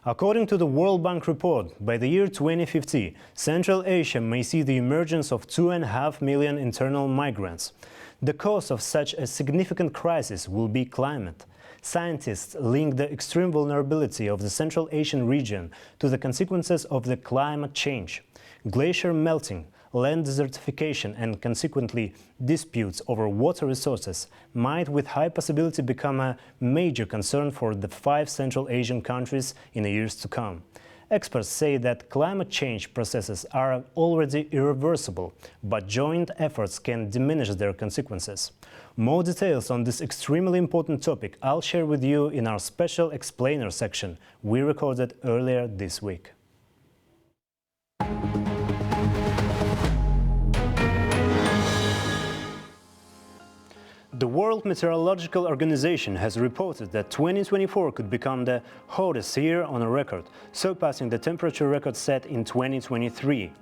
According to the World Bank report, by the year 2050, Central Asia may see the emergence of 2.5 million internal migrants. The cause of such a significant crisis will be climate. Scientists link the extreme vulnerability of the Central Asian region to the consequences of the climate change. Glacier melting, land desertification and consequently disputes over water resources might with high possibility become a major concern for the 5 Central Asian countries in the years to come. Experts say that climate change processes are already irreversible, but joint efforts can diminish their consequences. More details on this extremely important topic I'll share with you in our special explainer section we recorded earlier this week. The World Meteorological Organization has reported that 2024 could become the hottest year on a record, surpassing the temperature record set in 2023.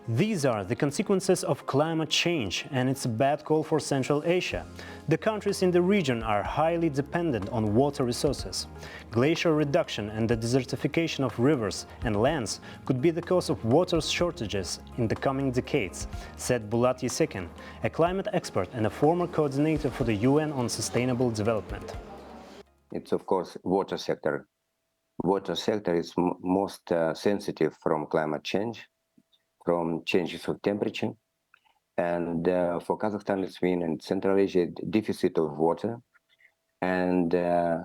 These are the consequences of climate change, and it's a bad call for Central Asia. The countries in the region are highly dependent on water resources. Glacier reduction and the desertification of rivers and lands could be the cause of water shortages in the coming decades, said Bulat Yesekin, a climate expert and a former coordinator for the UN on Sustainable Development. It's of course water sector. Water sector is most sensitive from climate change, from changes of temperature, and for Kazakhstan it's been in Central Asia deficit of water and a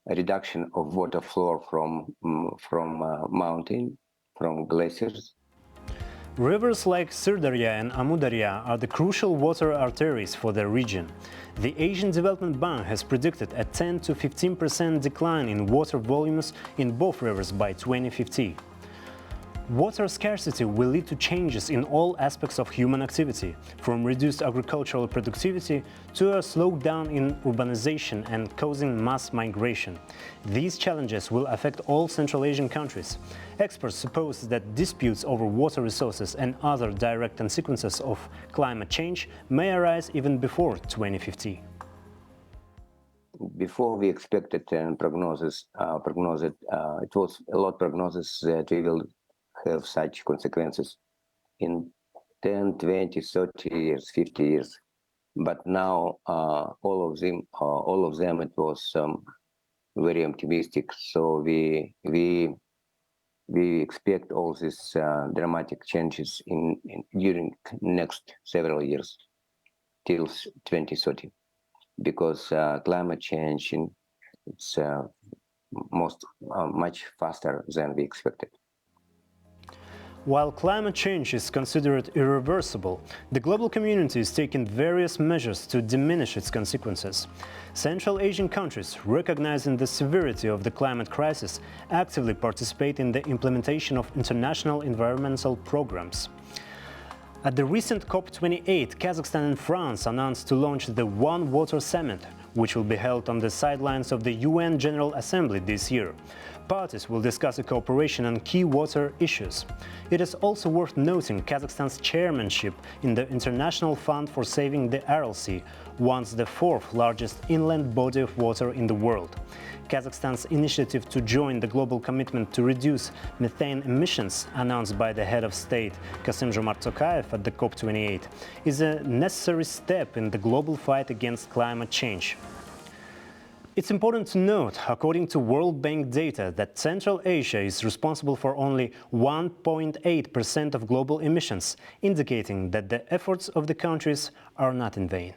reduction of water flow from mountain, from glaciers. Rivers like Sirdarya and Amudarya are the crucial water arteries for the region. The Asian Development Bank has predicted a 10 to 15% decline in water volumes in both rivers by 2050. Water scarcity will lead to changes in all aspects of human activity, from reduced agricultural productivity to a slowdown in urbanization and causing mass migration. These challenges will affect all Central Asian countries. Experts suppose that disputes over water resources and other direct consequences of climate change may arise even before 2050. Before we expected prognosis, it was a lot of prognosis that we will have such consequences in 10, 20, 30 years, 50 years. But now all of them it was very optimistic. So we expect all these dramatic changes during next several years till 2030, because climate change it's much faster than we expected. While climate change is considered irreversible, the global community is taking various measures to diminish its consequences. Central Asian countries, recognizing the severity of the climate crisis, actively participate in the implementation of international environmental programs. At the recent COP28, Kazakhstan and France announced to launch the One Water Summit, which will be held on the sidelines of the UN General Assembly this year. Parties will discuss a cooperation on key water issues. It is also worth noting Kazakhstan's chairmanship in the International Fund for Saving the Aral Sea, once the 4th largest inland body of water in the world. Kazakhstan's initiative to join the global commitment to reduce methane emissions, announced by the head of state Kassym-Jomart Tokayev at the COP28, is a necessary step in the global fight against climate change. It's important to note, according to World Bank data, that Central Asia is responsible for only 1.8% of global emissions, indicating that the efforts of the countries are not in vain.